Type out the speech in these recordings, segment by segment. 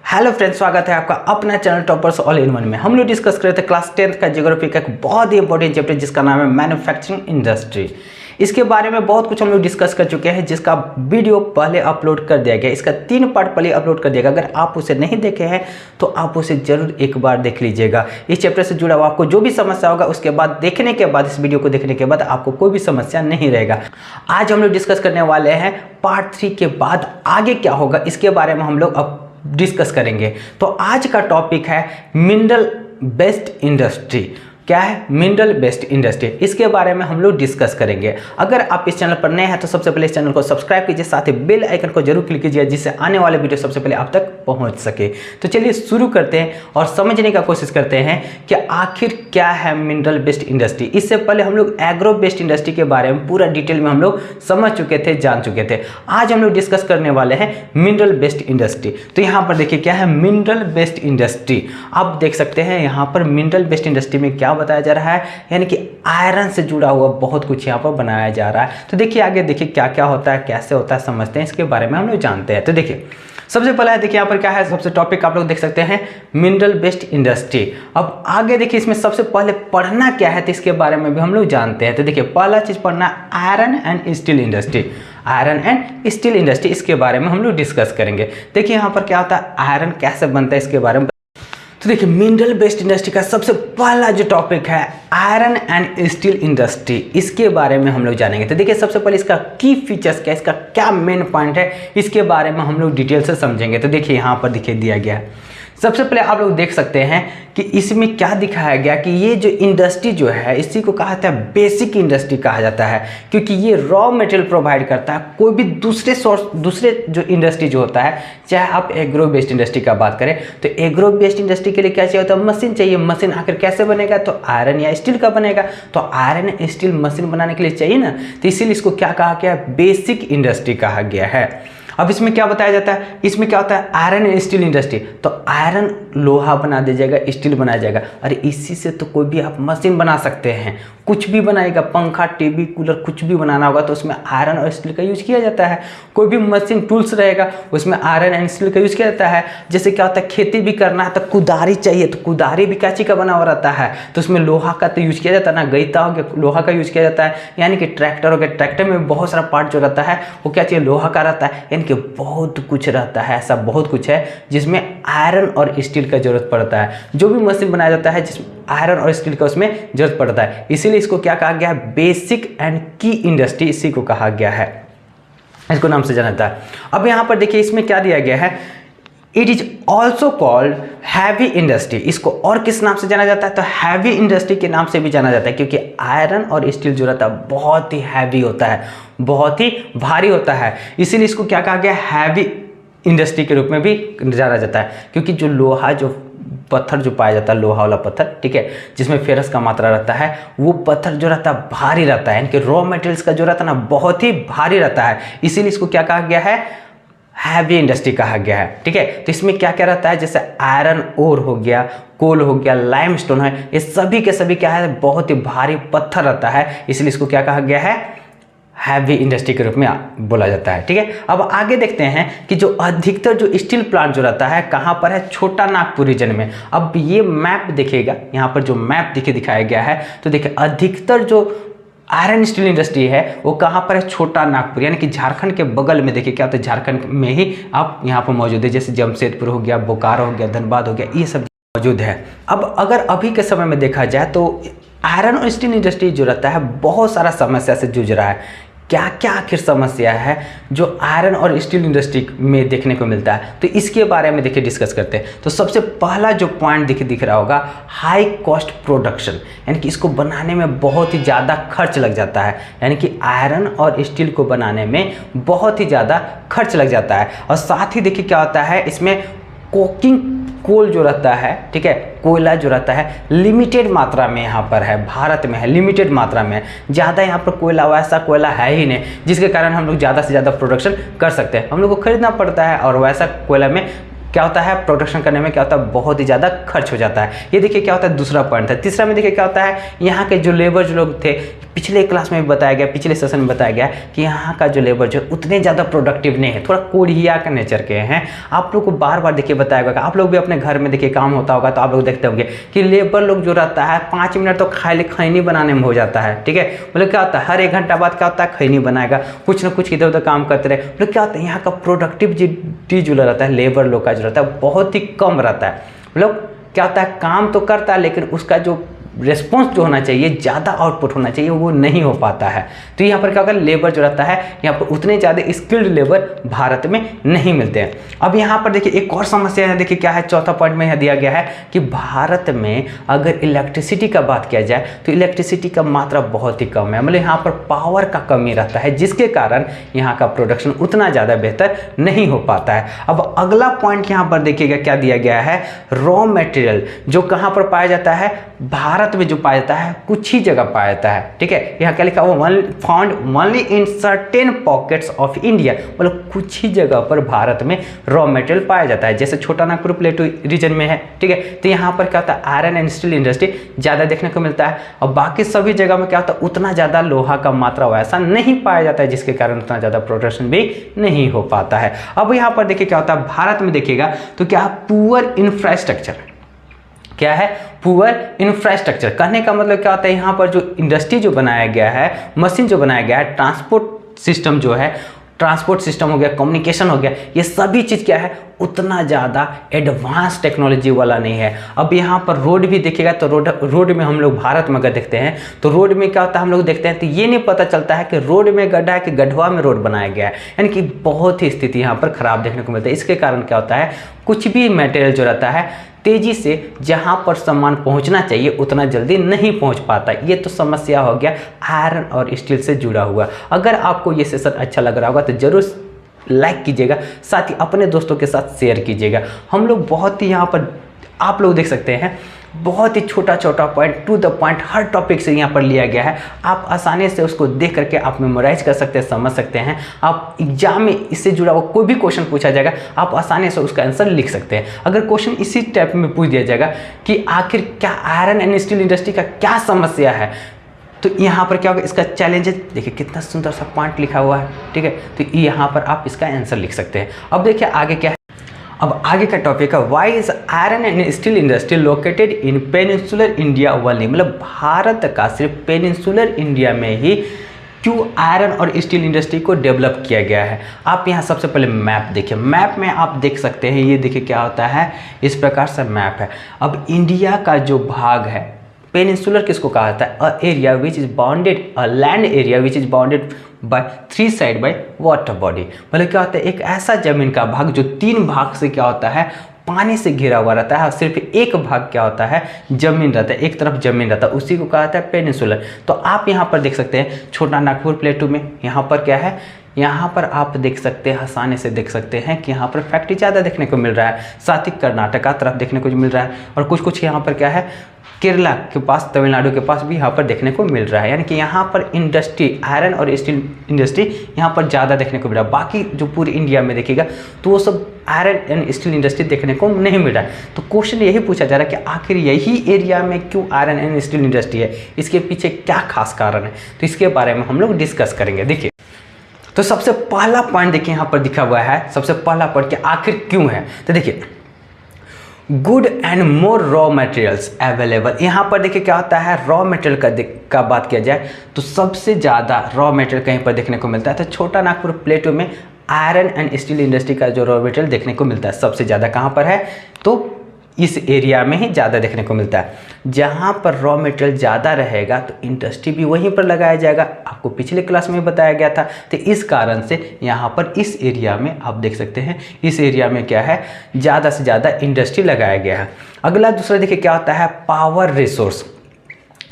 Hello friends, स्वागत है आपका अपना channel toppers all in one में। हम लोग डिस्कस कर रहे थे क्लास 10th का ज्योग्राफी का एक बहुत ही इंपॉर्टेंट चैप्टर जिसका नाम है मैन्युफैक्चरिंग इंडस्ट्री। इसके बारे में बहुत कुछ हम लोग डिस्कस कर चुके हैं, जिसका वीडियो पहले अपलोड कर दिया गया। इसका 3 पार्ट पहले अपलोड कर दिया गया। अगर आप उसे नहीं देखे हैं तो आप उसे जरूर एक बार देख लीजिएगा। इस चैप्टर से जुड़ा हुआ आपको जो भी समस्या होगा उसके बाद देखने के बाद, इस वीडियो को देखने के बाद आपको कोई भी समस्या नहीं रहेगा। आज हम लोग डिस्कस करने वाले हैं पार्ट 3 के बाद आगे क्या होगा, इसके बारे में हम लोग अब डिस्कस करेंगे। तो आज का टॉपिक है मिनरल बेस्ड इंडस्ट्री। क्या है मिनरल बेस्ड इंडस्ट्री, इसके बारे में हम लोग डिस्कस करेंगे। अगर आप इस चैनल पर नए हैं तो सबसे पहले इस चैनल को सब्सक्राइब कीजिए, साथ ही बेल आइकन को जरूर क्लिक कीजिए जिससे आने वाले वीडियो सबसे पहले आप तक पहुंच सके। तो चलिए शुरू करते हैं और समझने का कोशिश करते हैं कि आखिर क्या है मिनरल बेस्ड इंडस्ट्री। इससे पहले हम लोग एग्रो बेस्ड इंडस्ट्री के बारे में पूरा डिटेल में हम लोग समझ चुके थे, जान चुके थे। आज हम लोग डिस्कस करने वाले हैं मिनरल बेस्ड इंडस्ट्री। तो यहाँ पर देखिए क्या है मिनरल बेस्ड इंडस्ट्री। आप देख सकते हैं यहाँ पर मिनरल बेस्ड इंडस्ट्री में क्या बताया जा रहा है, यानी कि आयरन से जुड़ा हुआ बहुत कुछ यहाँ पर बनाया जा रहा है। तो देखिए आगे देखिए क्या क्या होता है, कैसे होता है, समझते हैं, इसके बारे में हम लोग जानते हैं। तो देखिए सबसे पहला है, देखिए यहाँ पर क्या है, सबसे टॉपिक आप लोग देख सकते हैं मिनरल बेस्ड इंडस्ट्री। अब आगे देखिए इसमें सबसे पहले पढ़ना क्या है तो इसके बारे में भी हम लोग जानते हैं। तो देखिए पहला चीज पढ़ना iron and steel industry. Iron and steel industry, इसके बारे में हम लोग डिस्कस करेंगे। देखिए यहाँ पर क्या होता है, आयरन कैसे बनता है, इसके बारे में। तो देखिए मिनरल बेस्ड इंडस्ट्री का सबसे पहला जो टॉपिक है आयरन एंड स्टील इंडस्ट्री, इसके बारे में हम लोग जानेंगे। तो देखिए सबसे पहले इसका की फीचर्स क्या है, इसका क्या मेन पॉइंट है, इसके बारे में हम लोग डिटेल से समझेंगे। तो देखिए यहाँ पर दिखाई दिया गया है। सबसे पहले आप लोग देख सकते हैं कि इसमें क्या दिखाया गया कि ये जो इंडस्ट्री जो है इसी को कहा जाता है बेसिक इंडस्ट्री कहा जाता है, क्योंकि ये रॉ मटेरियल प्रोवाइड करता है। कोई भी दूसरे जो इंडस्ट्री जो होता है, चाहे आप एग्रो बेस्ड इंडस्ट्री का बात करें तो एग्रो बेस्ड इंडस्ट्री के लिए क्या चाहिए होता है, मशीन चाहिए। मशीन आखिर कैसे बनेगा, तो आयरन या स्टील का बनेगा। तो आयरन स्टील मशीन बनाने के लिए चाहिए ना, तो इसीलिए इसको क्या कहा गया, बेसिक इंडस्ट्री कहा गया है। अब इसमें क्या बताया जाता है, इसमें क्या होता है आयरन एंड स्टील इंडस्ट्री। तो आयरन लोहा बना दिया जाएगा, स्टील बनाया जाएगा। अरे इसी से तो कोई भी आप मशीन बना सकते हैं, कुछ भी बनाएगा, पंखा, टीवी, कूलर, कुछ भी बनाना होगा तो उसमें आयरन और स्टील का यूज किया जाता है। कोई भी मशीन टूल्स रहेगा उसमें आयरन एंड स्टील का यूज किया जाता है। जैसे क्या होता है खेती भी करना है तो कुदारी चाहिए, तो कुदारी भी क्या चीज का बना हुआ रहता है, तो उसमें लोहा का तो यूज किया जाता है ना। गईता हो गया, लोहा का यूज किया जाता है। यानी कि ट्रैक्टर हो गया, ट्रैक्टर में बहुत सारा पार्ट जो रहता है वो क्या चाहिए, लोहा का रहता है। यानी कि बहुत कुछ रहता है, ऐसा बहुत कुछ है जिसमें आयरन और स्टील का जरूरत पड़ता है। जो भी मशीन बनाया जाता है जिसमें आयरन और स्टील का उसमें जरूरत पड़ता है, इसीलिए इसको क्या कहा गया है, बेसिक एंड की इंडस्ट्री इसी को कहा गया है, इसको नाम से जाना जाता है। अब यहाँ पर देखिए इसमें क्या दिया गया है, it is also called heavy industry. इसको और किस नाम से जाना जाता है, तो हैवी इंडस्ट्री के नाम से भी जाना जाता है, क्योंकि आयरन और स्टील जो रहता है बहुत ही हैवी होता है, बहुत ही भारी होता है। इसीलिए इसको क्या कहा गया, हैवी इंडस्ट्री के रूप में भी जाना जाता है। क्योंकि जो लोहा, जो पत्थर जो पाया जाता है, लोहा वाला पत्थर, ठीक है, जिसमें फेरस का मात्रा रहता है, वो पत्थर जो रहता है भारी रहता है। यानी कि रॉ मटेरियल्स का जो रहता है ना बहुत ही भारी रहता है, इसीलिए इसको क्या कहा गया है, हैवी इंडस्ट्री कहा गया है। ठीक है, तो इसमें क्या क्या रहता है, जैसे आयरन ओर हो गया, कोल हो गया, लाइमस्टोन है, ये सभी के सभी क्या है, बहुत ही भारी पत्थर रहता है, इसलिए इसको क्या कहा गया है, हैवी इंडस्ट्री के रूप में बोला जाता है। ठीक है, अब आगे देखते हैं कि जो अधिकतर जो स्टील प्लांट जो रहता है कहाँ पर है, छोटा नागपुर रीजन में। अब ये मैप देखिएगा, यहाँ पर जो मैप दिखाया गया है, तो देखिए अधिकतर जो आयरन स्टील इंडस्ट्री है वो कहाँ पर है, छोटा नागपुर, यानी कि झारखंड के बगल में। देखिए क्या होता है, झारखंड में ही आप यहाँ पर मौजूद है, जैसे जमशेदपुर हो गया, बोकारो हो गया, धनबाद हो गया, ये सब मौजूद है। अब अगर अभी के समय में देखा जाए तो आयरन और स्टील इंडस्ट्री जो रहता है बहुत सारा समस्या से जूझ रहा है। क्या क्या आखिर समस्या है जो आयरन और स्टील इंडस्ट्री में देखने को मिलता है, तो इसके बारे में देखिए डिस्कस करते हैं। तो सबसे पहला जो पॉइंट दिख रहा होगा, हाई कॉस्ट प्रोडक्शन, यानी कि इसको बनाने में बहुत ही ज़्यादा खर्च लग जाता है। यानी कि आयरन और स्टील को बनाने में बहुत ही ज़्यादा खर्च लग जाता है। और साथ ही देखिए क्या होता है, इसमें कोकिंग कोल जो रहता है, ठीक है, कोयला जो रहता है लिमिटेड मात्रा में यहाँ पर है, भारत में है, लिमिटेड मात्रा में है। ज़्यादा यहाँ पर कोयला, वैसा कोयला है ही नहीं, जिसके कारण हम लोग ज़्यादा से ज़्यादा प्रोडक्शन कर सकते हैं। हम लोग को खरीदना पड़ता है और वैसा कोयला में क्या होता है, प्रोडक्शन करने में क्या होता है, बहुत ही ज़्यादा खर्च हो जाता है। ये देखिए क्या होता है, दूसरा पॉइंट था। तीसरा में देखिए क्या होता है, यहाँ के जो लेबर जो लोग थे, पिछले क्लास में भी बताया गया, पिछले सेशन में बताया गया कि यहाँ का जो लेबर जो उतने ज़्यादा प्रोडक्टिव नहीं है, थोड़ा कोढ़िया का नेचर के हैं। आप लोग को बार बार देखिए बताया होगा, आप लोग भी अपने घर में देखिए काम होता होगा तो आप लोग देखते होंगे कि लेबर लोग जो रहता है 5 मिनट तो खाली खैनी बनाने में हो जाता है, ठीक है। मतलब क्या होता है, हर 1 घंटा बाद क्या होता है, खैनी बनाएगा, कुछ ना कुछ इधर उधर काम करते रहे। मतलब क्या होता है, यहाँ का प्रोडक्टिविटी जो रहता है लेबर लोग का जो रहता है बहुत ही कम रहता है। मतलब क्या होता है, काम तो करता है लेकिन उसका जो रिस्पॉन्स जो होना चाहिए, ज़्यादा आउटपुट होना चाहिए, वो नहीं हो पाता है। तो यहाँ पर क्या होगा, लेबर जो रहता है यहाँ पर उतने ज़्यादा स्किल्ड लेबर भारत में नहीं मिलते हैं। अब यहाँ पर देखिए एक और समस्या है, देखिए क्या है, चौथा पॉइंट में यहाँ दिया गया है कि भारत में अगर इलेक्ट्रिसिटी का बात किया जाए तो इलेक्ट्रिसिटी का मात्रा बहुत ही कम है। मतलब यहाँ पर पावर का कमी रहता है, जिसके कारण यहाँ का प्रोडक्शन उतना ज़्यादा बेहतर नहीं हो पाता है। अब अगला पॉइंट यहाँ पर देखिएगा क्या दिया गया है, रॉ मटेरियल जो कहाँ पर पाया जाता है, भारत में जो पाया जाता है कुछ ही जगह पाया जाता है, ठीक है। यहाँ क्या लिखा हुआ, found only in certain pockets of India, मतलब कुछ ही जगह पर भारत में रॉ मटेरियल पाया जाता है। जैसे छोटा नागपुर प्लेटू रीजन में है, ठीक है। तो यहाँ पर क्या होता है, आयरन एंड स्टील इंडस्ट्री ज़्यादा देखने को मिलता है, और बाकी सभी जगह में क्या होता है, उतना ज़्यादा लोहा का मात्रा वैसा नहीं पाया जाता है, जिसके कारण उतना ज़्यादा प्रोडक्शन भी नहीं हो पाता है। अब यहाँ पर देखिए क्या होता है, भारत में देखिएगा तो क्या पुअर इंफ्रास्ट्रक्चर, क्या है, पुअर इंफ्रास्ट्रक्चर। कहने का मतलब क्या होता है, यहाँ पर जो इंडस्ट्री जो बनाया गया है, मशीन जो बनाया गया है, ट्रांसपोर्ट सिस्टम जो है, ट्रांसपोर्ट सिस्टम हो गया, कम्युनिकेशन हो गया, ये सभी चीज़ क्या है, उतना ज़्यादा एडवांस टेक्नोलॉजी वाला नहीं है। अब यहाँ पर रोड भी देखिएगा तो रोड में हम लोग भारत में अगर देखते हैं तो रोड में क्या होता है, हम लोग देखते हैं तो ये नहीं पता चलता है कि रोड में गड्ढा है कि गड्ढवा में रोड बनाया गया है, यानी कि बहुत ही स्थिति यहाँ पर खराब देखने को मिलता है। इसके कारण क्या होता है, कुछ भी मटेरियल जो रहता है तेजी से जहां पर सामान पहुंचना चाहिए उतना जल्दी नहीं पहुंच पाता। ये तो समस्या हो गया आयरन और स्टील से जुड़ा हुआ। अगर आपको ये सेशन अच्छा लग रहा होगा तो जरूर लाइक कीजिएगा, साथ ही अपने दोस्तों के साथ शेयर कीजिएगा। हम लोग बहुत ही यहाँ पर आप लोग देख सकते हैं बहुत ही छोटा छोटा point two the point her topic से यहाँ पर लिया गया है। आप आसानी से उसको देख करके आप मेमोराइज कर सकते हैं, समझ सकते हैं। आप एग्जाम में इससे जुड़ा हुआ कोई भी क्वेश्चन पूछा जाएगा आप आसानी से उसका आंसर लिख सकते हैं। अगर क्वेश्चन इसी टाइप में पूछ दिया जाएगा कि आखिर क्या आयरन एंड स्टील इंडस्ट्री का क्या समस्या है, तो यहाँ पर क्या होगा, इसका चैलेंज है। देखिए कितना सुंदर सा पॉइंट लिखा हुआ है, ठीक है। तो यहाँ पर आप इसका आंसर लिख सकते हैं। अब देखिए आगे क्या है, अब आगे का टॉपिक है why is iron and steel industry located in peninsular India only. मतलब भारत का सिर्फ पेनिनसुलर इंडिया में ही क्यों आयरन और स्टील इंडस्ट्री को डेवलप किया गया है। आप यहाँ सबसे पहले मैप देखिए, मैप में आप देख सकते हैं, ये देखिए क्या होता है, इस प्रकार से मैप है। अब इंडिया का जो भाग है, पेनिनसुलर किसको कहा जाता है, a area which is bounded, a land area which is bounded by 3 side by water body. मतलब क्या होता है, एक ऐसा जमीन का भाग जो 3 भाग से क्या होता है, पानी से घिरा हुआ रहता है, और सिर्फ एक भाग क्या होता है, जमीन रहता है, एक तरफ जमीन रहता है, उसी को कहा जाता है पेनिनसुलर। तो आप यहाँ पर देख सकते हैं छोटा नागपुर प्लेटू में यहाँ पर क्या है, यहाँ पर आप देख सकते हैं, आसानी से देख सकते हैं कि यहाँ पर फैक्ट्री ज़्यादा देखने को मिल रहा है। साथ ही कर्नाटका तरफ देखने को मिल रहा है, और कुछ कुछ यहाँ पर क्या है, केरला के पास, तमिलनाडु के पास भी यहाँ पर देखने को मिल रहा है। यानी कि यहाँ पर इंडस्ट्री, आयरन और स्टील इंडस्ट्री यहाँ पर ज़्यादा देखने को मिल रहा है। बाकी जो पूरी इंडिया में देखिएगा तो वो सब आयरन एंड स्टील इंडस्ट्री देखने को नहीं मिल रहा है। तो क्वेश्चन यही पूछा जा रहा है कि आखिर यही एरिया में क्यों आयरन एंड स्टील इंडस्ट्री है, इसके पीछे क्या खास कारण है, तो इसके बारे में हम लोग डिस्कस करेंगे। देखिए तो सबसे पहला पॉइंट देखिए यहाँ पर दिखा हुआ है, सबसे पहला पॉइंट कि आखिर क्यों है। तो देखिए good and more raw materials available. यहाँ पर देखिए क्या होता है, रॉ मटेरियल का बात किया जाए तो सबसे ज़्यादा रॉ मटेरियल कहीं पर देखने को मिलता है, तो छोटा नागपुर प्लेटू में आयरन एंड स्टील इंडस्ट्री का जो रॉ मटेरियल देखने को मिलता है सबसे ज़्यादा कहाँ पर है, तो इस एरिया में ही ज़्यादा देखने को मिलता है। जहाँ पर रॉ मटेरियल ज़्यादा रहेगा तो इंडस्ट्री भी वहीं पर लगाया जाएगा, आपको पिछले क्लास में बताया गया था। तो इस कारण से यहाँ पर इस एरिया में आप देख सकते हैं, इस एरिया में क्या है, ज़्यादा से ज़्यादा इंडस्ट्री लगाया गया है। अगला दूसरा देखिए क्या होता है, पावर रिसोर्स।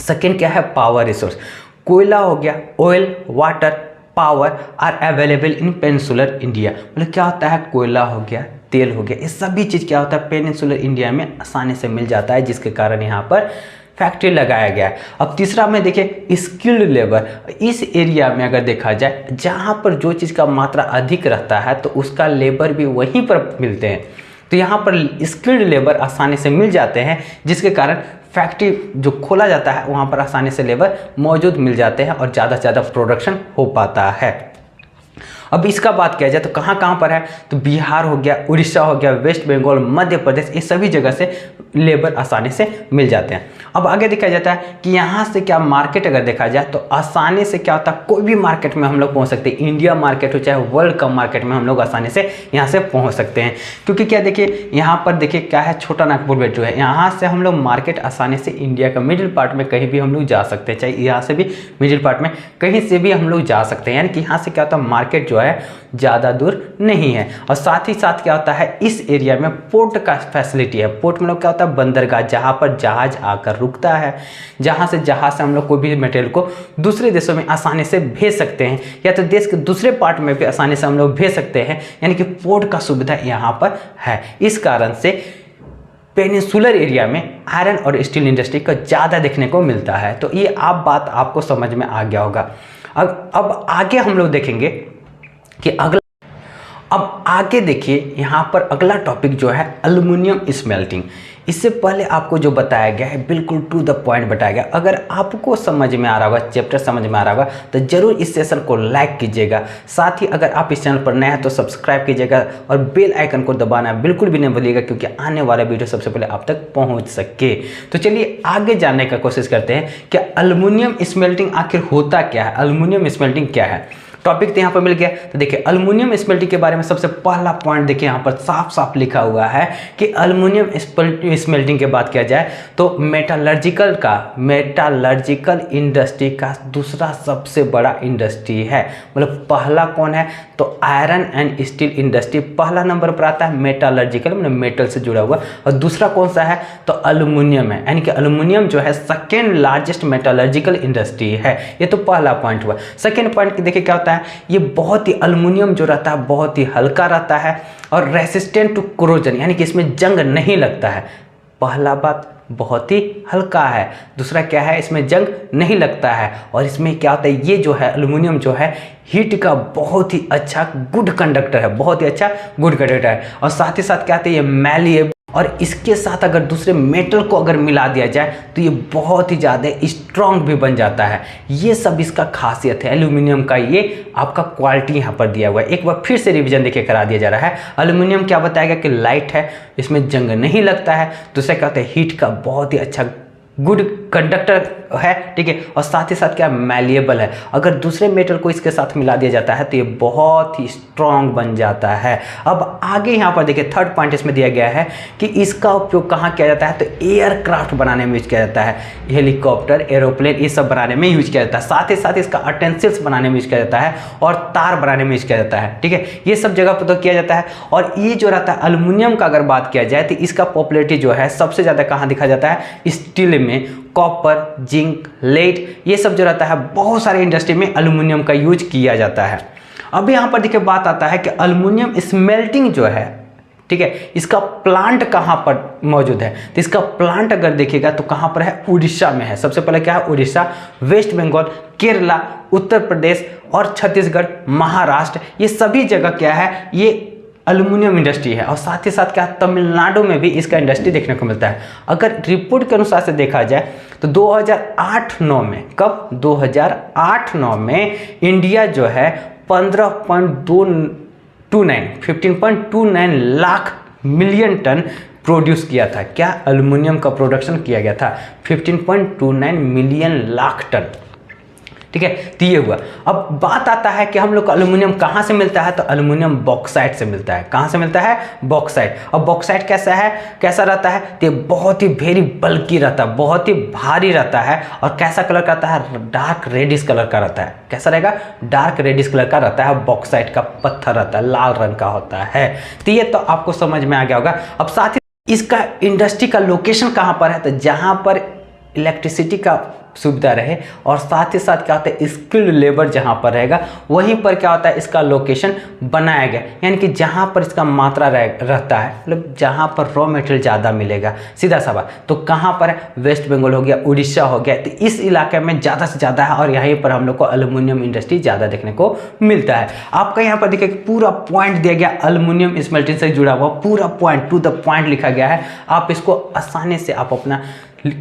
सेकेंड क्या है, पावर रिसोर्स। कोयला हो गया, oil, water, power are available in peninsular India. मतलब क्या होता है, कोयला हो गया, तेल हो गया, ये सभी चीज़ क्या होता है पेनिनसुलर इंडिया में आसानी से मिल जाता है, जिसके कारण यहाँ पर फैक्ट्री लगाया गया है। अब तीसरा में देखिए स्किल्ड लेबर। इस एरिया में अगर देखा जाए जहाँ पर जो चीज़ का मात्रा अधिक रहता है तो उसका लेबर भी वहीं पर मिलते हैं। तो यहाँ पर स्किल्ड लेबर आसानी से मिल जाते हैं, जिसके कारण फैक्ट्री जो खोला जाता है वहाँ पर आसानी से लेबर मौजूद मिल जाते हैं और ज़्यादा से ज़्यादा प्रोडक्शन हो पाता है। अब इसका बात किया जाए तो कहाँ कहाँ पर है, तो बिहार हो गया, उड़ीसा हो गया, वेस्ट बंगाल, मध्य प्रदेश, ये सभी जगह से लेबर आसानी से मिल जाते हैं। अब आगे देखा जाता है कि यहाँ से क्या मार्केट अगर देखा जाए तो आसानी से क्या होता है, कोई भी मार्केट में हम लोग पहुँच सकते हैं, इंडिया मार्केट हो चाहे वर्ल्ड का मार्केट में हम लोग आसानी से यहाँ से पहुँच सकते हैं। क्योंकि क्या देखिए यहाँ पर देखिए क्या है, छोटा नागपुर मेट्रो है, यहाँ से हम लोग मार्केट आसानी से इंडिया का मिडिल पार्ट में कहीं भी हम लोग जा सकते हैं, चाहे यहाँ से भी मिडिल पार्ट में कहीं से भी हम लोग जा सकते हैं। यानी कि यहाँ से क्या होता है, मार्केट जो है ज़्यादा दूर नहीं है। और साथ ही साथ क्या होता है, इस एरिया में पोर्ट का फैसिलिटी है। पोर्ट में लोग क्या होता है, बंदरगाह, जहाँ पर जहाज आकर रुकता है, जहाँ से जहाज से हम लोग कोई भी मटेरियल को दूसरे देशों में आसानी से भेज सकते हैं, या तो देश के दूसरे पार्ट में भी आसानी से हम लोग भेज सकते हैं। यानी कि पोर्ट का सुविधा यहाँ पर है। इस कारण से पेनिनसुलर एरिया में आयरन और स्टील इंडस्ट्री का ज़्यादा देखने को मिलता है। तो ये बात आपको समझ में आ गया होगा। अब आगे हम लोग देखेंगे कि अब आगे देखिए यहाँ पर अगला टॉपिक जो है एल्युमिनियम स्मेल्टिंग। इससे पहले आपको जो बताया गया है बिल्कुल टू द पॉइंट बताया गया। अगर आपको समझ में आ रहा होगा, चैप्टर समझ में आ रहा होगा, तो जरूर इस सेशन को लाइक कीजिएगा। साथ ही अगर आप इस चैनल पर नए हैं तो सब्सक्राइब कीजिएगा और बेल आइकन को दबाना बिल्कुल भी नहीं भूलिएगा, क्योंकि आने वाला वीडियो सबसे पहले आप तक पहुँच सके। तो चलिए आगे जानने का कोशिश करते हैं कि एल्युमिनियम स्मेल्टिंग आखिर होता क्या है, एल्युमिनियम स्मेल्टिंग क्या है। टॉपिक तो यहाँ पर मिल गया। तो देखिए एल्युमिनियम स्मेल्टिंग के बारे में सबसे पहला पॉइंट देखिए यहाँ पर साफ साफ लिखा हुआ है कि एल्युमिनियम स्मेल्टिंग की बात किया जाए तो मेटालर्जिकल इंडस्ट्री का दूसरा सबसे बड़ा इंडस्ट्री है। मतलब पहला कौन है, तो आयरन एंड स्टील इंडस्ट्री पहला नंबर पर आता है, मेटालर्जिकल मतलब मेटल से जुड़ा हुआ। और दूसरा कौन सा है, तो एल्युमिनियम है। यानी कि एल्युमिनियम जो है सेकेंड लार्जेस्ट मेटालर्जिकल इंडस्ट्री है। ये तो पहला पॉइंट हुआ। सेकेंड पॉइंट देखिए क्या होता है, ये बहुत ही एल्युमिनियम जो रहता है बहुत ही हल्का रहता है और रेसिस्टेंट टू कोरोजन, यानी कि इसमें जंग नहीं लगता है। पहला बात बहुत ही हल्का है, दूसरा क्या है, इसमें जंग नहीं लगता है। और इसमें क्या होता है, ये जो है एल्युमिनियम जो है हीट का बहुत ही अच्छा गुड कंडक्टर है, बहुत ही अच्छा गुड कंडक्टर है। और साथ ही साथ क्या होता है, ये मैलिएबल, और इसके साथ अगर दूसरे मेटल को अगर मिला दिया जाए तो ये बहुत ही ज़्यादा स्ट्रॉन्ग भी बन जाता है। ये सब इसका खासियत है एल्युमिनियम का, ये आपका क्वालिटी यहाँ पर दिया हुआ है। एक बार फिर से रिवीजन देखिए करा दिया जा रहा है। एल्युमिनियम क्या बताया गया कि लाइट है, इसमें जंग नहीं लगता है। दूसरा क्या होता है, हीट का बहुत ही अच्छा गुड कंडक्टर है, ठीक है। और साथ ही साथ क्या मैलिएबल है, अगर दूसरे मेटल को इसके साथ मिला दिया जाता है तो ये बहुत ही स्ट्रॉन्ग बन जाता है। अब आगे यहाँ पर देखिए थर्ड पॉइंट इसमें दिया गया है कि इसका उपयोग कहाँ किया जाता है, तो एयरक्राफ्ट बनाने में यूज किया जाता है, हेलीकॉप्टर, एरोप्लेन, ये सब बनाने में यूज किया जाता है। साथ ही साथ इसका अटेंसिल्स बनाने में यूज किया जाता है और तार बनाने में यूज किया जाता है, ठीक है। ये सब जगह पर तो किया जाता है। और ये जो रहता है एल्युमिनियम का अगर बात किया जाए तो इसका पॉपुलरिटी जो है सबसे ज़्यादा कहाँ दिखा जाता है, स्टील में, कॉपर, जिंक, लेड, ये सब जो रहता है बहुत सारे इंडस्ट्री में एल्युमिनियम का यूज किया जाता है। अब यहाँ पर देखिए बात आता है कि एल्युमिनियम स्मेल्टिंग जो है, ठीक है, इसका प्लांट कहाँ पर मौजूद है, तो इसका प्लांट अगर देखिएगा तो कहाँ पर है, उड़ीसा में है। सबसे पहले क्या है, उड़ीसा, वेस्ट बंगाल, केरला, उत्तर प्रदेश और छत्तीसगढ़, महाराष्ट्र, ये सभी जगह क्या है, ये एल्युमिनियम इंडस्ट्री है। और साथ ही साथ क्या तमिलनाडु में भी इसका इंडस्ट्री देखने को मिलता है। अगर रिपोर्ट के अनुसार से देखा जाए तो 2008-9 में, कब, 2008-9 में इंडिया जो है 15.29 लाख मिलियन टन प्रोड्यूस किया था। क्या, एल्युमिनियम का प्रोडक्शन किया गया था 15.29 मिलियन लाख टन, ठीक है। तो ये हुआ। अब बात आता है कि हम लोग को एल्युमिनियम कहाँ से मिलता है, तो एल्युमिनियम बॉक्साइट से मिलता है। कहाँ से मिलता है, बॉक्साइट। अब बॉक्साइट कैसा है, कैसा रहता है, तो ये बहुत ही वेरी बल्की रहता है, बहुत ही भारी रहता है। और कैसा कलर का रहता है, डार्क रेडिश कलर का रहता है। कैसा रहेगा, डार्क रेडिश कलर का रहता है। बॉक्साइट का पत्थर रहता है, लाल रंग का होता है। तो ये तो आपको समझ में आ गया होगा। अब साथ ही इसका इंडस्ट्री का लोकेशन कहाँ पर है, तो जहाँ पर इलेक्ट्रिसिटी का सुविधा रहे और साथ ही साथ क्या होता है स्किल्ड लेबर जहाँ पर रहेगा वहीं पर क्या होता है इसका लोकेशन बनाया गया, यानी कि जहाँ पर इसका मात्रा रहता है, मतलब जहाँ पर रॉ मटेरियल ज़्यादा मिलेगा। सीधा सा बात, तो कहाँ पर है? वेस्ट बंगाल हो गया, उड़ीसा हो गया, तो इस इलाके में ज़्यादा से ज़्यादा है और यहीं पर हम लोग को एल्युमिनियम इंडस्ट्री ज़्यादा देखने को मिलता है। आपका यहाँ पर देखिए पूरा पॉइंट दिया गया, एल्युमिनियम स्मेल्टिंग से जुड़ा हुआ पूरा पॉइंट टू द पॉइंट लिखा गया है। आप इसको आसानी से आप अपना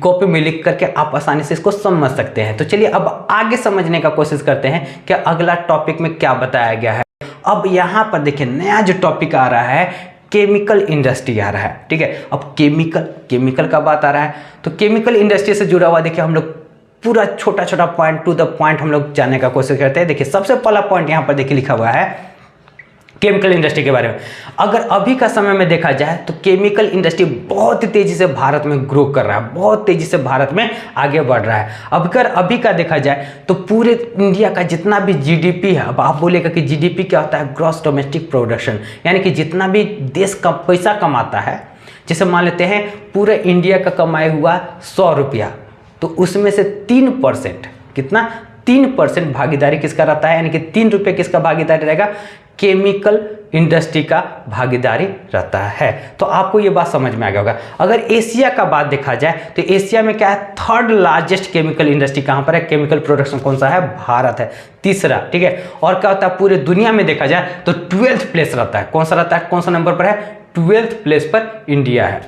कॉपी में लिख करके आप आसानी से इसको समझ सकते हैं। तो चलिए अब आगे समझने का कोशिश करते हैं कि अगला टॉपिक में क्या बताया गया है। अब यहाँ पर देखिए नया जो टॉपिक आ रहा है केमिकल इंडस्ट्री आ रहा है, ठीक है। अब केमिकल का बात आ रहा है, तो केमिकल इंडस्ट्री से जुड़ा हुआ देखिए हम लोग पूरा छोटा छोटा पॉइंट टू द पॉइंट हम लोग जानने का कोशिश करते हैं। देखिए सबसे पहला पॉइंट यहाँ पर देखिए लिखा हुआ है केमिकल इंडस्ट्री के बारे में। अगर अभी का समय में देखा जाए तो केमिकल इंडस्ट्री बहुत तेजी से भारत में ग्रो कर रहा है, बहुत तेजी से भारत में आगे बढ़ रहा है। अगर अभी का देखा जाए तो पूरे इंडिया का जितना भी जीडीपी है, अब आप बोलेगा कि जीडीपी क्या होता है? ग्रॉस डोमेस्टिक प्रोडक्शन, यानी कि जितना भी देश का पैसा कमाता है, जैसे मान लेते हैं पूरे इंडिया का कमाया हुआ 100 रुपया, तो उसमें से 3% कितना 3% भागीदारी किसका रहता है, यानी कि 3 रुपये किसका भागीदारी रहेगा? केमिकल इंडस्ट्री का भागीदारी रहता है। तो आपको ये बात समझ में आ गया होगा। अगर एशिया का बात देखा जाए तो एशिया में क्या है? 3rd लार्जेस्ट केमिकल इंडस्ट्री कहाँ पर है? केमिकल प्रोडक्शन कौन सा है? भारत है, तीसरा, ठीक है। और क्या होता है पूरे दुनिया में देखा जाए तो 12th प्लेस रहता है। कौन सा रहता है? कौन सा नंबर पर है? 12th प्लेस पर इंडिया है।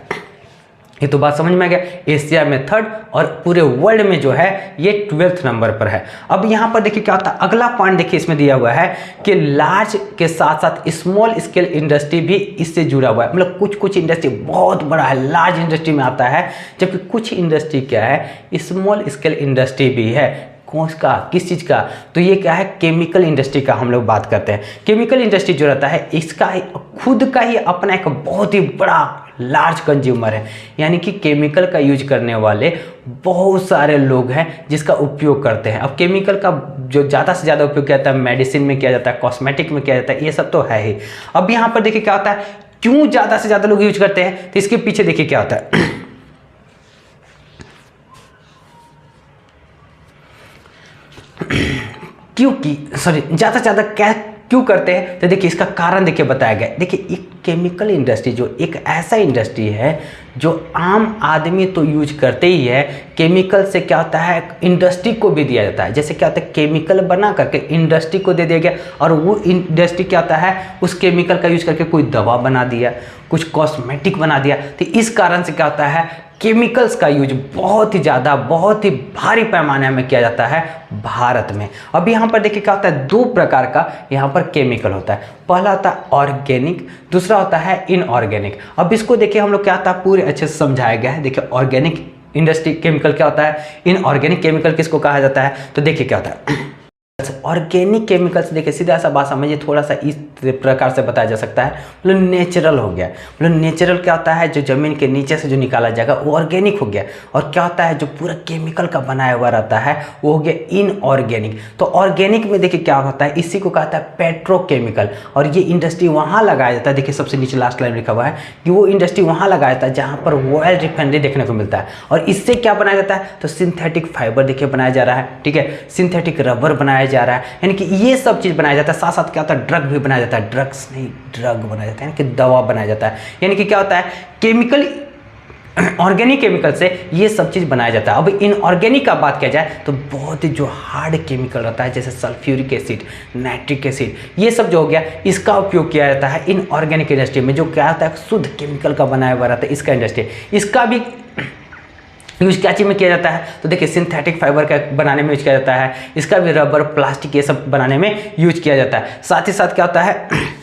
ये तो बात समझ में आ गया, एशिया में 3rd और पूरे वर्ल्ड में जो है ये 12th नंबर पर है। अब यहाँ पर देखिए क्या होता है, अगला पॉइंट देखिए इसमें दिया हुआ है कि लार्ज के साथ साथ स्मॉल स्केल इंडस्ट्री भी इससे जुड़ा हुआ है। मतलब कुछ इंडस्ट्री बहुत बड़ा है, लार्ज इंडस्ट्री में आता है, जबकि कुछ इंडस्ट्री क्या है? स्मॉल स्केल इंडस्ट्री भी है। कौन का? किस चीज़ का? तो ये क्या है? केमिकल इंडस्ट्री का हम लोग बात करते हैं। केमिकल इंडस्ट्री जो रहता है इसका खुद का ही अपना एक बहुत ही बड़ा लार्ज कंज्यूमर है, यानी कि केमिकल का यूज करने वाले बहुत सारे लोग हैं जिसका उपयोग करते हैं। अब केमिकल का जो ज़्यादा से ज़्यादा उपयोग किया जाता है मेडिसिन में किया जाता है, कॉस्मेटिक में किया जाता है, ये सब तो है ही। अब यहाँ पर देखिए क्या होता है, क्यों ज़्यादा से ज़्यादा लोग यूज करते हैं? तो इसके पीछे देखिए क्या होता है। क्योंकि ज़्यादा से ज़्यादा क्या क्यों करते हैं? तो देखिए इसका कारण देखिए बताया गया। देखिए एक केमिकल इंडस्ट्री जो एक ऐसा इंडस्ट्री है जो आम आदमी तो यूज करते ही है, केमिकल से क्या होता है इंडस्ट्री को भी दिया जाता है। जैसे क्या होता है केमिकल बना करके इंडस्ट्री को दे दिया गया और वो इंडस्ट्री क्या होता है उस केमिकल का यूज करके कोई दवा बना दिया, कुछ कॉस्मेटिक बना दिया। तो इस कारण से क्या होता है केमिकल्स का यूज बहुत ही ज़्यादा बहुत ही भारी पैमाने में किया जाता है भारत में। अब यहाँ पर देखिए क्या होता है 2 प्रकार का यहाँ पर केमिकल होता है। पहला होता है ऑर्गेनिक, दूसरा होता है इनऑर्गेनिक। अब इसको देखिए हम लोग क्या होता है पूरे अच्छे से समझाया गया है। देखिए ऑर्गेनिक इंडस्ट्री केमिकल क्या होता है, इनऑर्गेनिक केमिकल किसको कहा जाता है। तो देखिए क्या होता है ऑर्गेनिक केमिकल्स, देखिए सीधा सा बात समझिए, थोड़ा सा इस प्रकार से बताया जा सकता है। मतलब नेचुरल हो गया, मतलब नेचुरल क्या होता है जो ज़मीन के नीचे से जो निकाला जाएगा वो ऑर्गेनिक हो गया। और क्या होता है जो पूरा केमिकल का बनाया हुआ रहता है वो हो गया इनऑर्गेनिक। तो ऑर्गेनिक में देखिए क्या होता है, इसी को कहता है पेट्रोकेमिकल। और ये इंडस्ट्री वहाँ लगाया जाता है, देखिए सबसे नीचे लास्ट लाइन लिखा हुआ है कि वो इंडस्ट्री वहाँ लगाया जाता है जहाँ पर ऑयल रिफाइनरी देखने को मिलता है। और इससे क्या बनाया जाता है, तो सिंथेटिक फाइबर देखिए बनाया जा रहा है, ठीक है, सिंथेटिक रबर बनाया जा रहा है, यानी कि ये सब चीज़ बनाया जाता है। साथ साथ क्या होता है ड्रग भी बनाया जाता है, ड्रग्स नहीं ड्रग बनाया जाता है, यानी कि दवा बनाया जाता है। यानी कि क्या होता है केमिकल ऑर्गेनिक केमिकल से ये सब चीज़ बनाया जाता है। अब इनऑर्गेनिक का बात किया जाए तो बहुत ही जो हार्ड केमिकल रहता है जैसे सल्फ्यूरिक एसिड, नाइट्रिक एसिड, ये सब जो हो गया इसका उपयोग किया जाता है इनऑर्गेनिक इंडस्ट्री में। जो क्या होता है शुद्ध केमिकल का बनाया हुआ रहता है इसका इंडस्ट्री, इसका भी यूज क्या चीज़ में किया जाता है, तो देखिए सिंथेटिक फाइबर का बनाने में यूज किया जाता है, इसका भी रबर प्लास्टिक ये सब बनाने में यूज किया जाता है। साथ ही साथ क्या होता है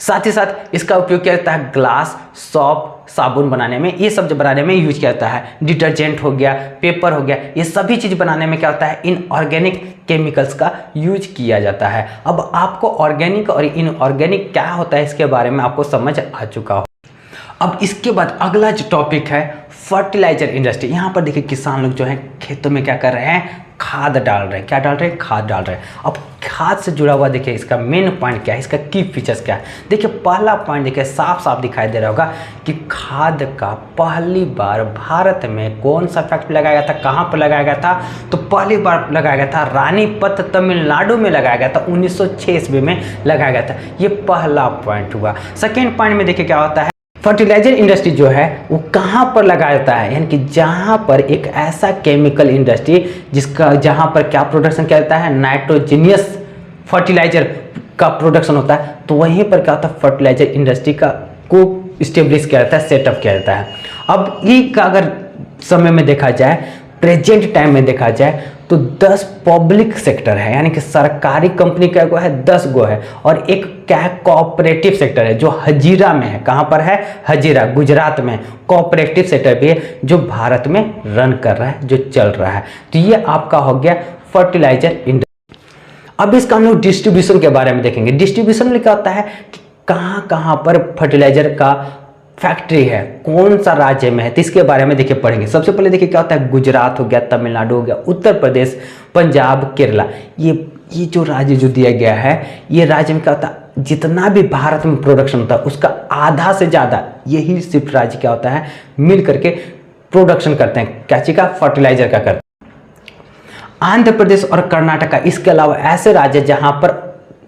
साथ ही साथ इसका उपयोग किया जाता है ग्लास, सॉप, साबुन बनाने में, ये सब जो बनाने में यूज किया जाता है। डिटर्जेंट हो गया, पेपर हो गया, ये सभी चीज़ बनाने में क्या होता है इनऑर्गेनिक केमिकल्स का यूज किया जाता है। अब आपको ऑर्गेनिक और इनऑर्गेनिक क्या होता है इसके बारे में आपको समझ आ चुका हो। अब इसके बाद अगला जो टॉपिक है फर्टिलाइजर इंडस्ट्री। यहाँ पर देखिए किसान लोग जो है खेतों में क्या कर रहे हैं, खाद डाल रहे हैं। क्या डाल रहे हैं, खाद डाल रहे हैं। अब खाद से जुड़ा हुआ देखिए इसका मेन पॉइंट क्या है, इसका की फीचर्स क्या है। देखिए पहला पॉइंट देखिए साफ साफ दिखाई दे रहा होगा कि खाद का पहली बार भारत में कौन सा फैक्ट्री लगाया गया था, कहाँ पर लगाया गया था, तो पहली बार लगाया गया था रानीपत तमिलनाडु में लगाया गया था, 1906 ईस्वी में लगाया गया था। ये पहला पॉइंट हुआ। सेकेंड पॉइंट में देखिए क्या होता है, फर्टिलाइजर इंडस्ट्री जो है वो कहाँ पर लगाया जाता है, यानी कि जहाँ पर एक ऐसा केमिकल इंडस्ट्री जिसका जहाँ पर क्या प्रोडक्शन किया जाता है, नाइट्रोजीनियस फर्टिलाइजर का प्रोडक्शन होता है, तो वहीं पर क्या होता है, फर्टिलाइजर इंडस्ट्री का को इस्टेब्लिश किया जाता है, सेटअप किया जाता है। अब ये का अगर समय में देखा जाए, प्रेजेंट टाइम में देखा जाए तो 10 पब्लिक सेक्टर है, यानी कि सरकारी कंपनी का गो है 10 गो है, और एक क्या है, कोऑपरेटिव सेक्टर है जो हजीरा में है। कहाँ पर है, हजीरा गुजरात में कोऑपरेटिव सेक्टर भी है जो भारत में रन कर रहा है, जो चल रहा है। तो ये आपका हो गया फर्टिलाइजर इंडस्ट्री। अब इसका हम लोग डिस्ट्रीब्यूशन के बारे में देखेंगे। डिस्ट्रीब्यूशन में क्या होता है कि कहाँ कहाँ पर फर्टिलाइजर का फैक्ट्री है, कौन सा राज्य में है, तो इसके बारे में देखिए पढ़ेंगे। सबसे पहले देखिए क्या होता है, गुजरात हो गया, तमिलनाडु हो गया, उत्तर प्रदेश, पंजाब, केरला। ये जो राज्य जो दिया गया है, ये राज्य में क्या होता है, जितना भी भारत में प्रोडक्शन होता है उसका आधा से ज़्यादा यही सिर्फ राज्य क्या होता है, मिल करके प्रोडक्शन करते हैं। क्या चीज़ का, फर्टिलाइजर का करते हैं। आंध्र प्रदेश और कर्नाटका, इसके अलावा ऐसे राज्य जहाँ पर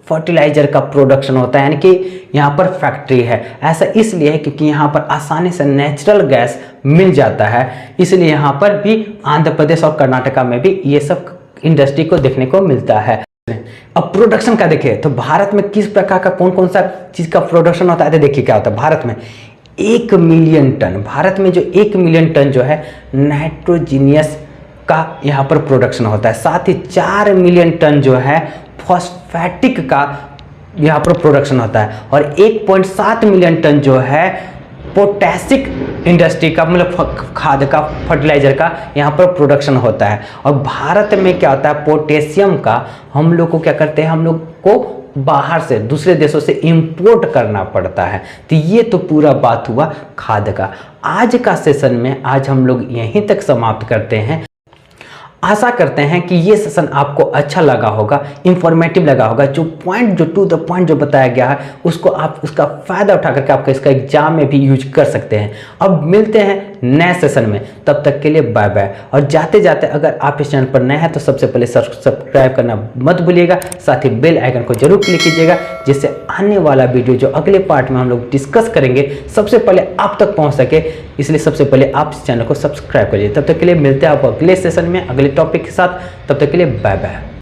फर्टिलाइजर का प्रोडक्शन होता है, यानी कि यहाँ पर फैक्ट्री है। ऐसा इसलिए है क्योंकि यहाँ पर आसानी से नेचुरल गैस मिल जाता है, इसलिए यहाँ पर भी आंध्र प्रदेश और कर्नाटका में भी ये सब इंडस्ट्री को देखने को मिलता है। अब प्रोडक्शन का देखिए तो भारत में किस प्रकार का कौन कौन सा चीज़ का प्रोडक्शन होता है, तो देखिए क्या होता है, भारत में 1 मिलियन टन, भारत में जो 1 मिलियन टन जो है नाइट्रोजीनियस का यहाँ पर प्रोडक्शन होता है। साथ ही 4 मिलियन टन जो है फॉस्फेटिक का यहाँ पर प्रोडक्शन होता है, और 1.7 मिलियन टन जो है पोटैसिक इंडस्ट्री का, मतलब खाद का, फर्टिलाइजर का यहाँ पर प्रोडक्शन होता है। और भारत में क्या होता है, पोटेशियम का हम लोग को क्या करते हैं, हम लोग को बाहर से दूसरे देशों से इंपोर्ट करना पड़ता है। तो ये तो पूरा बात हुआ खाद का। आज का सेशन में आज हम लोग यहीं तक समाप्त करते हैं। आशा करते हैं कि ये सेशन आपको अच्छा लगा होगा, इंफॉर्मेटिव लगा होगा। जो पॉइंट, जो टू द पॉइंट जो बताया गया है उसको आप उसका फ़ायदा उठा करके आपका इसका एग्जाम में भी यूज कर सकते हैं। अब मिलते हैं नए सेशन में, तब तक के लिए बाय बाय। और जाते जाते अगर आप इस चैनल पर नए हैं तो सबसे पहले सब्सक्राइब करना मत भूलिएगा, साथ ही बेल आइकन को जरूर क्लिक कीजिएगा, जिससे आने वाला वीडियो जो अगले पार्ट में हम लोग डिस्कस करेंगे सबसे पहले आप तक पहुँच सके। इसलिए सबसे पहले आप इस चैनल को सब्सक्राइब करिए। तब तक के लिए मिलते हैं आपको अगले सेशन में अगले टॉपिक के साथ। तब तक के लिए बाय बाय।